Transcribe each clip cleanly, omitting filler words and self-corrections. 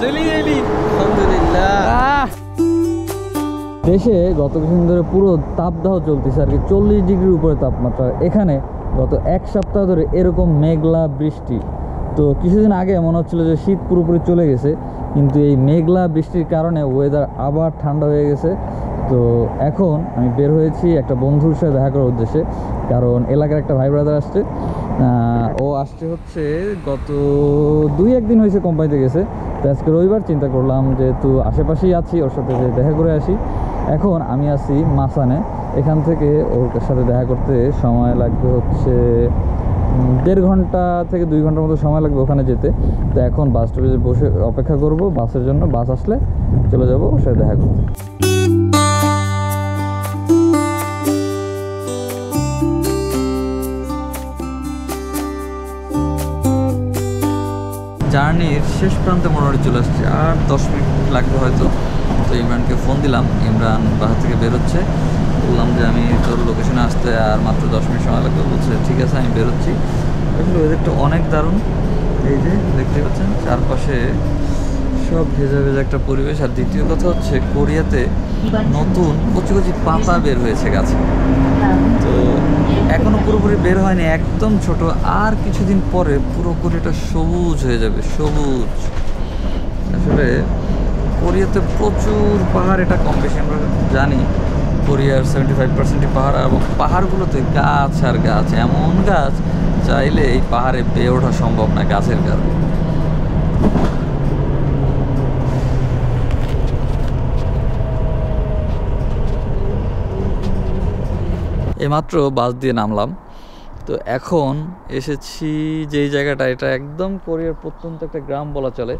চলে এলি আলহামদুলিল্লাহ। দেশে গত কিছুদিন ধরে পুরো তাপদাহ চলতেছে আর কি, 40 ডিগ্রির উপরে তাপমাত্রা। এখানে গত এক সপ্তাহ ধরে এরকম মেঘলা বৃষ্টি। তো কিছুদিন আগে মনে হচ্ছিল যে শীত পুরোপুরি চলে গেছে, কিন্তু এই মেঘলা বৃষ্টির কারণে ওয়েদার আবার ঠান্ডা হয়ে গেছে। তো এখন আমি বের হয়েছি একটা বন্ধুর সাথে দেখা করার উদ্দেশ্যে, কারণ এলাকার একটা ভাই ব্রাদার আসছে। ও আসছে হচ্ছে গত 2-1 দিন হয়েছে কোম্পানিতে গেছে। তো আজকে রবিবার চিন্তা করলাম যেহেতু আশেপাশেই আছি ওর সাথে যে দেখা করে আসি। এখন আমি আছি মাসানে, এখান থেকে ওর সাথে দেখা করতে সময় লাগবে হচ্ছে 1.5 ঘন্টা থেকে 2 ঘন্টার মতো সময় লাগবে ওখানে যেতে। তো এখন বাস স্টপেজে বসে অপেক্ষা করব বাসের জন্য, বাস আসলে চলে যাব ওর সাথে দেখা করতে। জার্নির শেষ প্রান্তে মোটামুটি চলে আসছে, আর 10 মিনিট লাগবে হয়তো। তো ইমরানকে ফোন দিলাম, ইমরান বাসা থেকে বেরোচ্ছে। বললাম যে আমি তোর লোকেশনে আসতে আর মাত্র 10 মিনিট সময় লাগবে। বলছে ঠিক আছে আমি বেরোচ্ছি। আসলে ওয়েদারটা অনেক দারুণ, এই যে দেখতে পাচ্ছেন চারপাশে সব ভেজা ভেজা একটা পরিবেশ। আর দ্বিতীয় কথা হচ্ছে কোরিয়াতে নতুন কচি কচি পাতা বের হয়েছে গাছে, তো এখনো পুরোপুরি বের হয়নি, একদম ছোট। আর কিছুদিন পরে পুরোপুরি এটা সবুজ হয়ে যাবে, সবুজ। আসলে কোরিয়াতে প্রচুর পাহাড়, এটা কম বেশি আমরা জানি। কোরিয়ার 75% পাহাড়, এবং পাহাড়গুলোতে গাছ আর গাছ, এমন গাছ চাইলে এই পাহাড়ে বেয়ে ওঠা সম্ভব না গাছের কারণে। এইমাত্র বাস দিয়ে নামলাম, তো এখন এসেছি যেই জায়গাটা, এটা একদম কোরিয়ার প্রত্যন্ত একটা গ্রাম বলা চলে।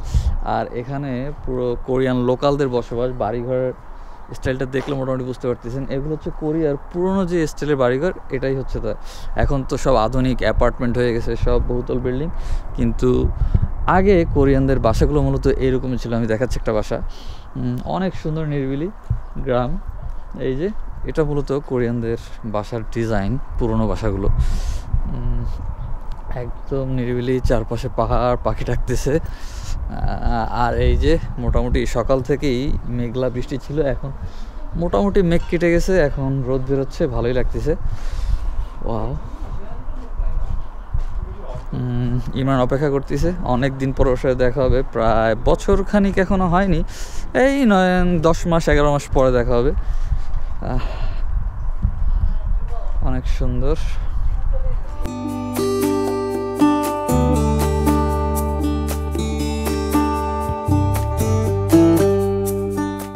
আর এখানে পুরো কোরিয়ান লোকালদের বসবাস। বাড়িঘরের স্টাইলটা দেখলে মোটামুটি বুঝতে পারতেছেন, এগুলো হচ্ছে কোরিয়ার পুরনো যে স্টাইলের বাড়িঘর, এটাই হচ্ছে তা। এখন তো সব আধুনিক অ্যাপার্টমেন্ট হয়ে গেছে, সব বহুতল বিল্ডিং, কিন্তু আগে কোরিয়ানদের বাসাগুলো মূলত এইরকমই ছিল। আমি দেখাচ্ছি একটা বাসা, অনেক সুন্দর নিরিবিলি গ্রাম। এই যে এটা মূলত কোরিয়ানদের বাসার ডিজাইন, পুরনো বাসাগুলো একদম নিরিবিলি, চারপাশে পাহাড়, পাখি ডাকতেছে। আর এই যে মোটামুটি সকাল থেকেই মেঘলা বৃষ্টি ছিল, এখন মোটামুটি মেঘ কেটে গেছে, এখন রোদ বেরোচ্ছে, ভালোই লাগতেছে। ওয়াও। ইমরান অপেক্ষা করতেছে, অনেক দিন পর ওর সাথে দেখা হবে, প্রায় বছর খানিক এখনো হয়নি, এই 10 মাস 11 মাস পরে দেখা হবে। অনেক সুন্দর।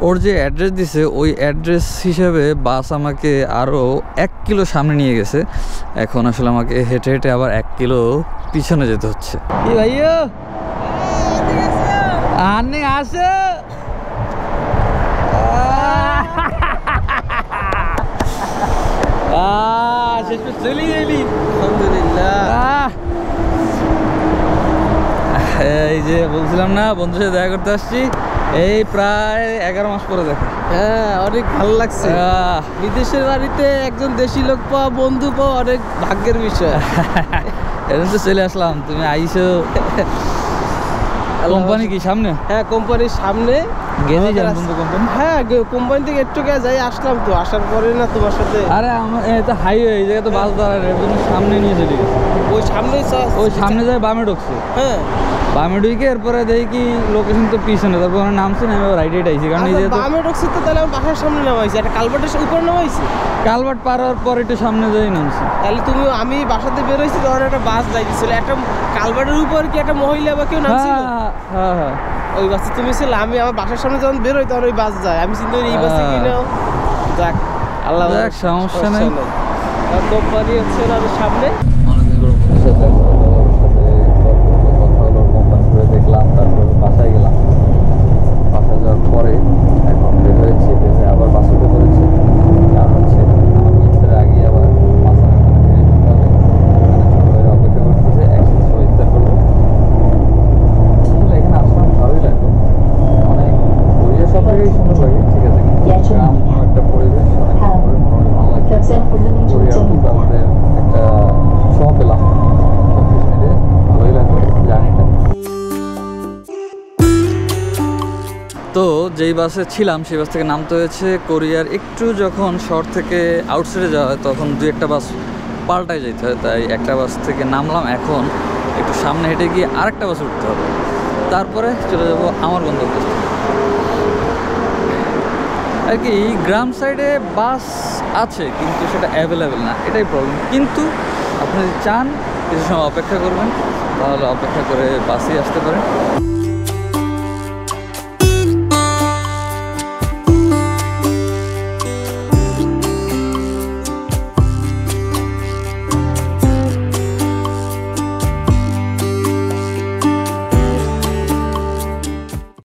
ওর যে অ্যাড্রেস দিছে ওই অ্যাড্রেস হিসেবে বাস আমাকে আরও 1 কিলো সামনে নিয়ে গেছে। এখন আসলে আমাকে হেঁটে হেঁটে আবার 1 কিলো পিছনে যেতে হচ্ছে। কি ভাইয়া আনে আসে চলে এলি আলহামদুলিল্লাহ। এই যে বলছিলাম না বন্ধুর সাথে দেখা করতে আসছি, এই প্রায় 11 মাস পরে দেখা। হ্যাঁ, অনেক ভালো লাগছে। বিদেশের বাড়িতে একজন দেশি লোক পাওয়া, বন্ধু পাওয়া অনেক ভাগ্যের বিষয়। এখন তো চলে আসলাম, তুমি আইসো। কোম্পানি কি সামনে? হ্যাঁ, কোম্পানির সামনে গেছি যান বন্ধু কোম্পানি। হ্যাঁ, কোম্পানি থেকে একটু যাই আসলাম, তো আসার পরে না তোমার সাথে। আরে আমার এটা হাইওয়ে, এই জায়গায় তো বাস দাঁড়ায়, এর জন্য সামনে নিয়ে চলে গেছে। ওই সামনে যায় বামে ঢুকছে। হ্যাঁ, বামে ঢুকে এরপরে দেখি কি লোকেশন তো পিছনে, তারপর নামছি না, আমি রাইট আইছি, কারণ এই যে বামে ঢুকছে তো, তাহলে আমার বাসার সামনে নামাইছি, একটা কালভার্টের উপরে নামাইছি। কালভার্ট পার হওয়ার পর একটু সামনে যাই নামছি। তাহলে আমি বাসাতে বেরোইছি, তখন একটা বাস যাইতেছিল, একটা কালভার্টের উপর কি একটা মহিলা বা কেউ নামছিল। হ্যাঁ হ্যাঁ, ওই বাসে তুমি ছিল। আমি আমার বাসার সামনে যখন বেরোই তখন ওই বাস যায়, আমি চিন্তা করি এই বাসে কি নাও। যাক, আল্লাহ সমস্যা নেই। কোম্পানি হচ্ছে আর সামনে অনেকদিন করে বন্ধুর সাথে কথা হলো, কোম্পানি ঘুরে দেখলাম, তারপর বাসায় গেলাম। বাসায় যাওয়ার পরে এখন বের হয়েছি, বের আবার বাসে উঠে পড়েছি। কারণ হচ্ছে আমার ইফতারের আগে আবার মাসানের ওখানে ফিরে যেতে হবে। ওখানে অপেক্ষা করতেছে, একসাথে সবাই ইফতার করবো। এখানে আসলাম, ভালোই লাগলো। অনেক কোরিয়া সব জায়গায় সুন্দর লাগে, ঠিক আছে, গ্রাম একটা পরিবেশ অনেক মোটামুটি ভালো লাগে। কোরিয়া আমাদের একটা যেই বাসে ছিলাম সেই বাস থেকে নামতে হয়েছে কোরিয়ার একটু যখন শহর থেকে আউটসাইডে যাওয়া হয় তখন দুই একটা বাস পাল্টায় যেতে হয়, তাই একটা বাস থেকে নামলাম। এখন একটু সামনে হেঁটে গিয়ে আরেকটা বাসে উঠতে হবে, তারপরে চলে যাব আমার গন্তব্যস্থলে। আর কি গ্রাম সাইডে বাস আছে কিন্তু সেটা অ্যাভেলেবেল না, এটাই প্রবলেম। কিন্তু আপনি যদি চান কিছু সময় অপেক্ষা করবেন তাহলে অপেক্ষা করে বাসেই আসতে পারেন।